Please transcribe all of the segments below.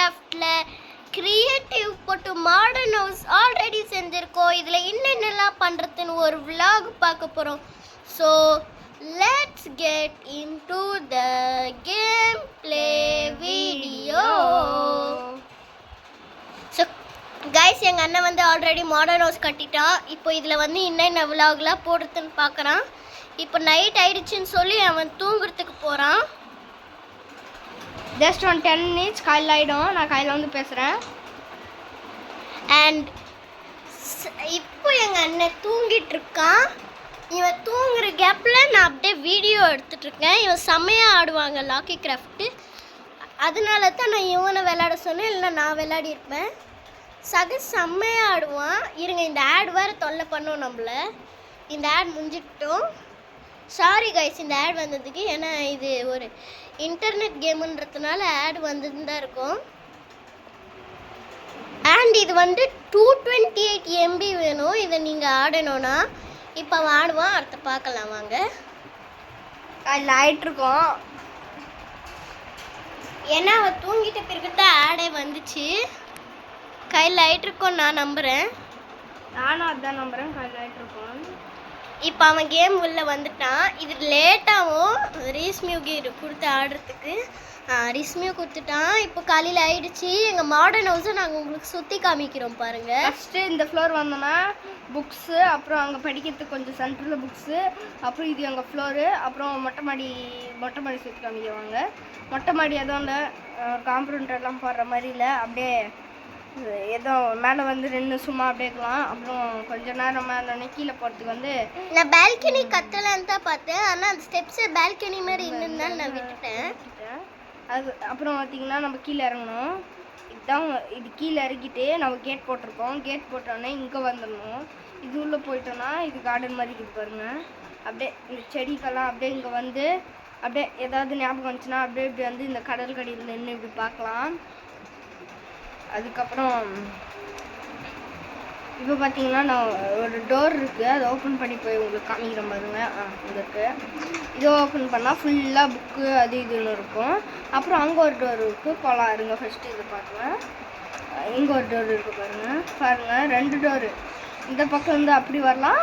கிராஃப்ட்ல creative போட்டு modern house already செஞ்சிருக்கோம். இதில் என்னென்னலாம் பண்ணுறதுன்னு ஒரு vlog பார்க்க போகிறோம். So let's get into the game play video. So guys, எங்கள் அண்ணன் வந்து ஆல்ரெடி மாடர்ன் ஹவுஸ் கட்டிட்டான். இப்போ இதில் வந்து என்னென்ன விலாக்லாம் போடுறதுன்னு பார்க்குறான். இப்போ நைட் ஆயிடுச்சுன்னு சொல்லி அவன் தூங்குறதுக்கு போகிறான். ஜஸ்ட் 10 minutes காலையில் ஆகிடும். நான் காலையில் வந்து பேசுகிறேன். அண்ட் இப்போ எங்கள் அண்ணன் தூங்கிட்டு இருக்கான். இவன் தூங்குற கேப்பில் நான் அப்படியே வீடியோ எடுத்துட்ருக்கேன். இவன் செம்மையாக ஆடுவாங்க லாக்கி கிராஃப்ட்டு. அதனால தான் நான் இவனை விளையாட சொன்னேன், இல்லைன்னா நான் விளையாடி இருப்பேன். செம்மையாக ஆடுவான். இருங்க, இந்த ஆட் வேறு தொல்லை பண்ணோம் நம்மள. இந்த ஆட் முடிஞ்சிட்டோம். சாரி கைஸ் இந்த ஆட் வந்ததுக்கு. ஏன்னா இது ஒரு இன்டர்நெட் கேமுன்றதுனால ஆட் வந்துட்டு தான் இருக்கும். அண்ட் இது வந்து 228 MB வேணும் இதை நீங்கள் ஆடணும்னா. இப்போ அவன் ஆடுவான், அடுத்த பார்க்கலாம் வாங்க. காலையில் ஆகிட்டுருக்கோம். ஏன்னா அவன் தூங்கிட்ட பிறகு தான் ஆடே வந்துச்சு. கையில் ஆகிட்டுருக்கோம் நான் நம்புகிறேன். நானும் அதுதான் நம்புகிறேன். காலையில் ஆகிட்டுருக்கோம். இப்போ அவன் கேம் உள்ளே வந்துட்டான். இது லேட்டாகவும் ரீஸ்மியூ கொடுத்து ஆடுறதுக்கு ரிஸ்மியூ கொடுத்துட்டான். இப்போ காலையில் ஆயிடுச்சு. எங்கள் மாடர்ன் ஹவுஸை நாங்கள் உங்களுக்கு சுற்றி காமிக்கிறோம் பாருங்கள். ஃபஸ்ட்டு இந்த ஃப்ளோர் வந்தோன்னா புக்ஸு, அப்புறம் அங்கே படிக்கிறதுக்கு கொஞ்சம் சென்டரில் புக்ஸு, அப்புறம் இது எங்கள் ஃப்ளோரு, அப்புறம் மொட்டை மாடி சுற்றி காமிக்குவாங்க. மொட்டை மாடி எதுவும் இல்லை, காம்பவுண்ட் எல்லாம் போடுற மாதிரி இல்லை, அப்படியே ஏதோ மேலே வந்து ரெண்டு சும்மா அப்படியே இருக்கலாம். அப்புறம் கொஞ்சம் நேரம் மேலே கீழே போகிறதுக்கு வந்து நான் பால்கனி கட்டலான்னு தான் பார்த்தேன். ஆனால் அந்த ஸ்டெப்ஸை பால்கனி மாதிரி இருந்ததுனால நான் விட்டுட்டேன். அது அப்புறம் பார்த்திங்கன்னா நம்ம கீழே இறங்கணும். இதுதான் இது கீழே இறக்கிட்டு நம்ம கேட் போட்டிருக்கோம். கேட் போட்டோன்னே இங்கே வந்துடணும். இது உள்ளே போயிட்டோன்னா இது கார்டன் மாதிரி இருக்குது பாருங்கள். அப்படியே இந்த செடிக்கெல்லாம் அப்படியே இங்கே வந்து அப்படியே ஏதாவது ஞாபகம் வந்துச்சுன்னா அப்படியே இப்படி வந்து இந்த கடல் கடியில் நின்று இப்படி பார்க்கலாம். அதுக்கப்புறம் இப்போ பார்த்தீங்கன்னா நான் ஒரு டோர் இருக்குது, அதை ஓப்பன் பண்ணி போய் உங்களுக்கு காமிக்கிறேன் பாருங்க. இங்கே இருக்குது. இதை ஓப்பன் பண்ணால் ஃபுல்லாக புக்கு அது இதுன்னு இருக்கும். அப்புறம் அங்கே ஒரு டோர் இருக்குது, கொலாம் இருங்க. ஃபஸ்ட்டு இது பாருங்கள், இங்கே ஒரு டோர் இருக்குது பாருங்கள் 2 டோரு. இந்த பக்கம் வந்து அப்படி வரலாம்,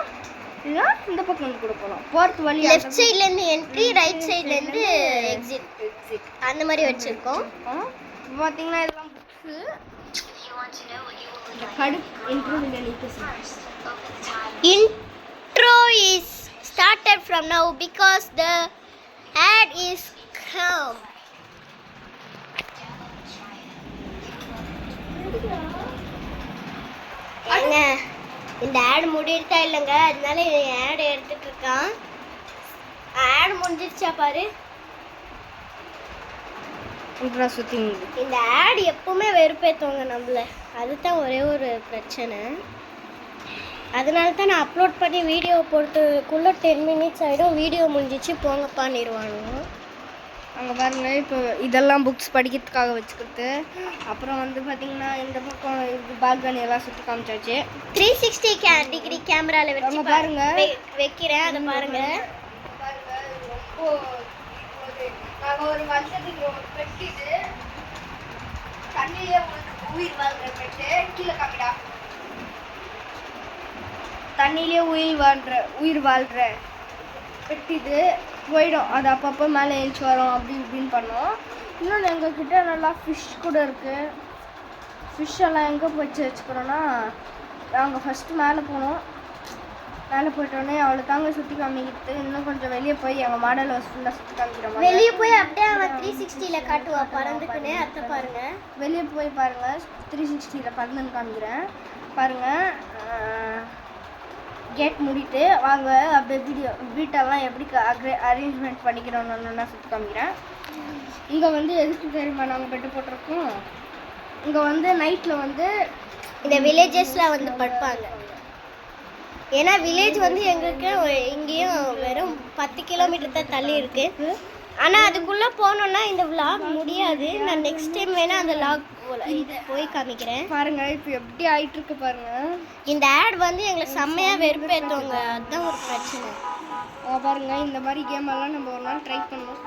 இல்லைன்னா இந்த பக்கம் வந்து கூட போகலாம். போகிறது வழி லெஃப்ட் சைட்லேருந்து என்ட்ரி, ரைட் சைட்லேருந்து எக்ஸிட் அந்த மாதிரி வச்சுருக்கோம். இப்போ பார்த்தீங்கன்னா இதெல்லாம் books. Intro is started from now because the ad is come. இந்த ஆட் முடியிருத்தா இல்லைங்க, அதனால ஆட் எடுத்துட்டு இருக்கான். ஆட் முடிஞ்சிருச்சா பாரு. இந்த ஆட் எப்பவுமே வெறுப்பேற்றுவாங்க நம்மள, அதுதான் ஒரே ஒரு பிரச்சனை. அதனால தான் நான் அப்லோட் பண்ணி வீடியோ போட்டுக்குள்ளே 10 minutes ஆகிடும். வீடியோ முடிஞ்சிச்சு போங்க பண்ணிடுவானுங்க. அங்கே பாருங்கள், இப்போ இதெல்லாம் புக்ஸ் படிக்கிறதுக்காக வச்சுக்கிறது. அப்புறம் வந்து பார்த்திங்கன்னா இந்த பக்கம் இது பால்கனி எல்லாம் சுற்றி காமிச்சாச்சு. 360 கேமராவில் வச்சு பாருங்கள் வைக்கிறேன். அதை பாருங்கள். நாங்கள் ஒரு வருஷத்துக்கு பெட்டிட்டு தண்ணியிலே உயிர் வாழ்கிற பெட்டு. கீழே காமிடா. தண்ணியிலே உயிர் வாழ்கிற பெட்டிது போயிடும். அது அப்பப்போ மேலே எழுச்சி வரும், அப்படி இப்படின்னு பண்ணோம். இன்னொன்று எங்கக்கிட்ட நல்லா ஃபிஷ் கூட இருக்குது. ஃபிஷ் எல்லாம் எங்கே வச்சுக்கிறோன்னா, நாங்கள் ஃபஸ்ட்டு மேலே போனோம். மேலே போயிட்டோன்னே அவளை தாங்க சுற்றி காமிக்கிட்டு இன்னும் கொஞ்சம் வெளியே போய் எங்கள் மாடல் ஹவுஸ் ஃபுல்லாக சுற்றி காமிக்கிறோம். வெளியே போய் அப்படியே அவன் 360ல் காட்டுவா பறந்துக்குன்னு. அத்தை பாருங்கள், வெளியே போய் பாருங்கள். 360ல் பறந்துன்னு காமிக்கிறேன் பாருங்கள். கேட் மூடிட்டு வாங்க அப்படியே வீட்டெல்லாம் எப்படி அரேஞ்ச்மெண்ட் பண்ணிக்கிறோன்னு சுற்றி காமிக்கிறேன். இங்கே வந்து எதுக்கு தெரியுமா நாங்கள் பெட்டு போட்டிருக்கோம்? இங்கே வந்து நைட்டில் வந்து இந்த வில்லேஜஸில் வந்து படுப்பாங்க. ஏன்னா வில்லேஜ் வந்து எங்களுக்கு இங்கேயும் வெறும் 10 கிலோமீட்டர் தான் தள்ளி இருக்குது. ஆனால் அதுக்குள்ளே போனோன்னா இந்த vlog முடியாது. நான் நெக்ஸ்ட் டைம் வேணால் அந்த vlog போய் காமிக்கிறேன். பாருங்கள் இப்போ எப்படி ஆகிட்டுருக்கு பாருங்கள். இந்த ஆட் வந்து எங்களை செம்மையாக வெறுப்பேற்றுவாங்க, அதுதான் ஒரு பிரச்சனை. பாருங்கள், இந்த மாதிரி கேம் எல்லாம் நம்ம ஒரு நாள் ட்ரை பண்ணோம்.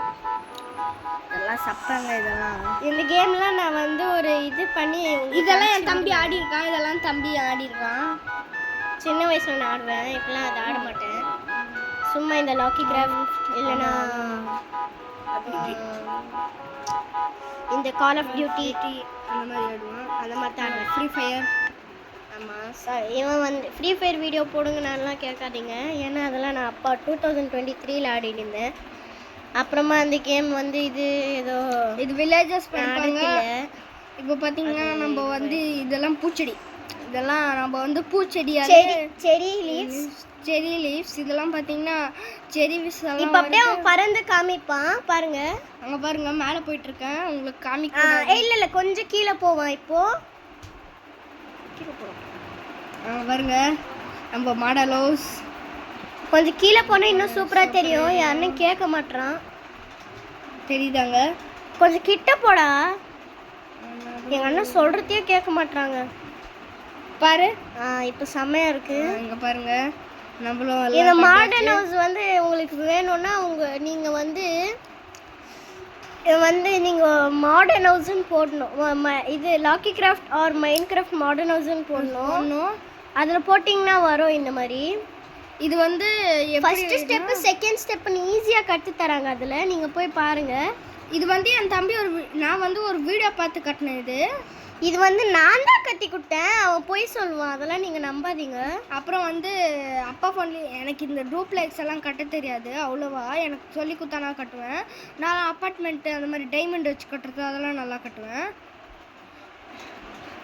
இதெல்லாம் சப்பாங்க இதெல்லாம். இந்த கேம்லாம் நான் வந்து ஒரு இது பண்ணி இதெல்லாம் என் தம்பி ஆடி இருக்கான். இதெல்லாம் தம்பி ஆடி இருக்கான். சின்ன வயசுல நான் ஆடுவேன். இப்பெல்லாம் அதை ஆட மாட்டேன். சும்மா இந்த லாக்கி கிராஃப்ட் இல்லைன்னா இந்த கால் ஆஃப் டியூட்டி அந்த மாதிரி ஆடுவான். அந்த மாதிரி தான் ஆடுவேன். Free fire. ஆமாம், இவன் வந்து ஃப்ரீ ஃபயர் வீடியோ போடுங்கன்னாலாம் கேட்காதீங்க. ஏன்னா அதெல்லாம் நான் அப்பா 2023 ஆடிட்டு இருந்தேன். அப்புறமா அந்த கேம் வந்து இது வில்லேஜஸ் பண்ணுறாங்க. நடக்கல. இப்போ பார்த்தீங்கன்னா நம்ம வந்து இதெல்லாம் பூச்செடி. இதெல்லாம் நம்ம வந்து செரி லீவ்ஸ் இதெல்லாம் பார்த்தீங்கன்னா செரி லீவ்ஸ் எல்லாம் இப்போ அப்படியே அவன் பறந்து காமிப்பான் பாருங்க. அங்கே பாருங்க மேலே போயிட்டு இருக்கேன் உங்களுக்கு காமிக்க. இல்லை கொஞ்சம் கீழே போவான். இப்போ கீழே போகிறோம் பாருங்க நம்ம மாடல் ஹவுஸ். கொஞ்சம் கீழே போனால் இன்னும் சூப்பராக தெரியும். யாருன்னு கேட்க மாட்டான். தெரியுதாங்க? கொஞ்சம் கிட்ட போடா. எங்கள் அண்ணன் சொல்கிறதையே கேட்க மாட்டாங்க பாரு. இப்போ செம்மையாக இருக்கு. இங்கே பாருங்க நம்மளும் இந்த மாடர்ன் ஹவுஸ் வந்து உங்களுக்கு வேணும்னா நீங்கள் மாடர்ன் ஹவுஸ்ன்னு போடணும். இது Lokicraft or Minecraft modern ஹவுஸ்ன்னு போடணும். அதில் போட்டிங்கன்னா வரும் இந்த மாதிரி. இது வந்து ஃபர்ஸ்ட் ஸ்டெப்பு செகண்ட் ஸ்டெப்புன்னு ஈஸியாக கற்று தராங்க. அதில் நீங்கள் போய் பாருங்கள். இது வந்து என் தம்பி நான் வந்து ஒரு வீடியோ பார்த்து கட்டினேன். இது வந்து நான் தான் கட்டி கொடுத்தேன். அவன் போய் சொல்லுவான். அதெல்லாம் நீங்கள் நம்பாதீங்க. அப்புறம் வந்து அப்பா ஃபோன்லேயே எனக்கு இந்த டூப்ளெக்ஸ் எல்லாம் கட்ட தெரியாது அவ்வளோவா. எனக்கு சொல்லி கொடுத்தா நான் கட்டுவேன். நான் அப்பார்ட்மெண்ட்டு அந்த மாதிரி டைமண்ட் வச்சு கட்டுறது அதெல்லாம் நல்லா கட்டுவேன்.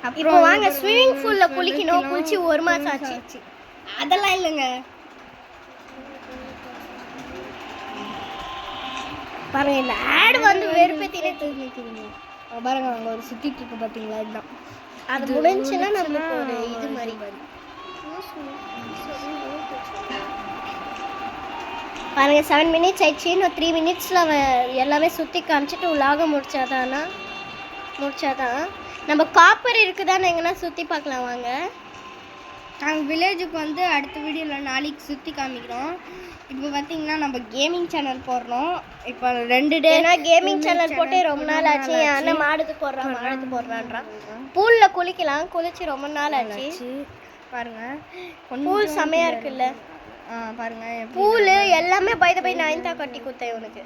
அப்புறம் வாங்க ஸ்விம்மிங் பூலில் குளிக்கணும். குளிச்சு 1 மாதம் ஆச்சு. அதெல்லாம் இல்லைங்க. பாருங்க இந்த ஆட் வந்து வெறுப்பேத்திலே தூக்கிக்கிறீங்க. பாருங்க அங்கே ஒரு சுற்றிட்டு இருக்கு பார்த்தீங்களா? இதுதான். அது முடிஞ்சுன்னா நம்மளுக்கு ஒரு இது மாதிரி பாருங்க 7 minutes ஆயிடுச்சு. இன்னும் 3 minutesல எல்லாமே சுற்றி காமிச்சிட்டு உலாக முடிச்சாதான் நம்ம காப்பர் இருக்குதான்னு எங்கன்னா சுற்றி பார்க்கலாம் வாங்க. நாங்கள் வில்லேஜுக்கு வந்து அடுத்த வீடியோவில் நாளைக்கு சுற்றி காமிக்கிறோம். இப்போ பார்த்தீங்கன்னா நம்ம கேமிங் சேனல் போடுறோம். இப்போ 2 டே கேமிங் சேனல் போட்டு ரொம்ப நாள் ஆச்சு. ஆனால் மாடுத்து போடுறான்றான். பூலில் குளிச்சு ரொம்ப நாள் ஆச்சு. பாருங்கள் பூல் செமையாக இருக்குல்ல. பாருங்கள் பூல் எல்லாமே பை நான் தான் கட்டி கொடுத்தேன் இவனுக்கு.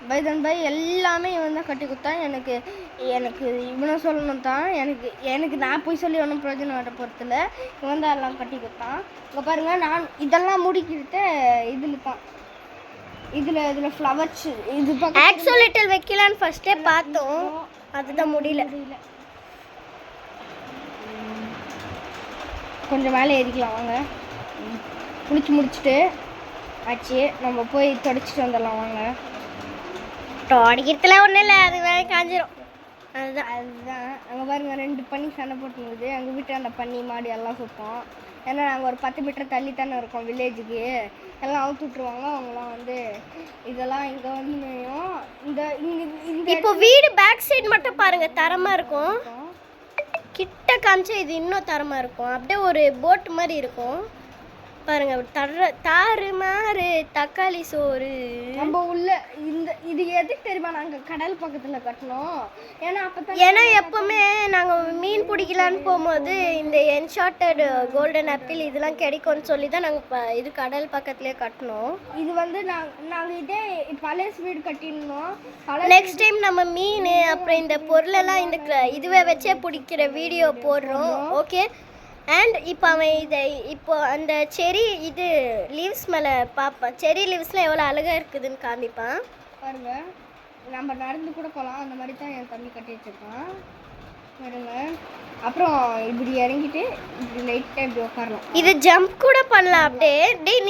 பை எல்லாமே இவன் தான் கட்டி கொடுத்தான். எனக்கு இவனை சொல்லணும் தான். எனக்கு நான் போய் சொல்லி ஒன்றும் பிரயோஜனம் வர பொறுத்துல இவன் தான் எல்லாம் கட்டி கொடுத்தான். இங்கே பாருங்கள் நான் இதெல்லாம் முடிக்கிட்டு இதில் ஃப்ளவர்ஸ் இது ஆக்சோலேட்டர் வைக்கலான்னு ஃபர்ஸ்டே பார்த்தோம். அதுதான் முடியல. கொஞ்சம் மேலே ஏறிக்கலாம் வாங்க. குளிச்சு முடிச்சுட்டு ஆச்சு நம்ம போய் தொடச்சிட்டு வந்துடலாம் வாங்க. தொடக்கிறதுல ஒன்றும் இல்லை. அது வேற காஞ்சிரும். அதுதான் அங்கே பாருங்க 2 பண்ணி சண்டை போட்டுருக்குது. எங்கள் வீட்டில் அந்த பன்னி மாடு எல்லாம் சுத்தம். ஏன்னா நாங்கள் ஒரு 10 மீட்டர் தள்ளி தானே இருக்கோம் வில்லேஜுக்கு. எல்லாம் அவுத்து விட்ருவாங்க. அவங்களாம் வந்து இதெல்லாம் இங்கே வந்து மேயும். இந்த இப்போ வீடு பேக் சைடு மட்டும் பாருங்க தரமாக இருக்கும். கிட்ட காமிச்சா இது இன்னும் தரமாக இருக்கும். அப்படியே ஒரு போட் மாதிரி இருக்கும் பாருங்க. தாறு மாறு தக்காளி சோறு. நம்ம உள்ள இது எதுக்கு தெரியுமா நாங்கள் கடல் பக்கத்தில் கட்டணும்? ஏன்னா எப்பவுமே நாங்கள் மீன் பிடிக்கலான்னு போகும்போது இந்த என்ஷார்ட்டட் கோல்டன் ஆப்பிள் இதெல்லாம் கிடைக்கும்னு சொல்லி தான் நாங்கள் இது கடல் பக்கத்துலேயே கட்டணும். இது வந்து நாங்கள் இதே பழைய வீடு கட்டியிருந்தோம். நெக்ஸ்ட் டைம் நம்ம மீன் அப்புறம் இந்த பொருளெல்லாம் இந்த இதுவே வச்சே பிடிக்கிற வீடியோ போடுறோம். ஓகே. அண்ட் இப்போ அந்த செரி லீவ்ஸ் மேலே பார்ப்பேன். செரி லீவ்ஸ்லாம் எவ்வளோ அழகாக இருக்குதுன்னு காமிப்பான் பாருங்க. நம்ம நடந்து கூட போகலாம். அந்த மாதிரி தான் என் தம்பி கட்டி வச்சுருப்பான் பாருங்க. அப்புறம் இப்படி இறங்கிட்டு இப்படி லைட்டாக இப்படி உட்காரலாம். இது ஜம்ப் கூட பண்ணலாம். அப்படியே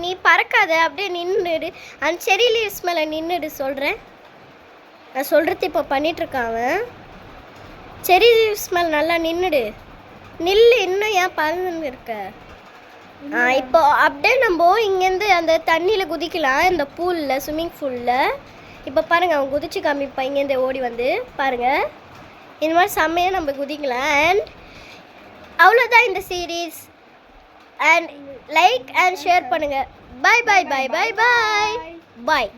நீ பறக்காத. அப்படியே நின்றுடு. அந்த செரி லீவ்ஸ் மேலே நின்றுடு. நான் சொல்கிறது இப்போ பண்ணிகிட்ருக்கான் அவன். செரி லீவ்ஸ் மேலே நல்லா நின்றுடு. இன்னும் ஏன் பறந்துன்னு இருக்க? இப்போ அப்படியே நம்ம இங்கேருந்து அந்த தண்ணியில் குதிக்கலாம். இந்த பூலில் ஸ்விம்மிங் பூலில் இப்போ பாருங்கள் அவன் குதிச்சு காமிப்பான். இங்கேருந்து ஓடி வந்து பாருங்கள். இந்த மாதிரி செம்மையாக நம்ம குதிக்கலாம். அண்ட் அவ்வளோதான் இந்த series. And like and share பண்ணுங்கள். பாய் பாய் பாய் பாய் பாய் பாய்.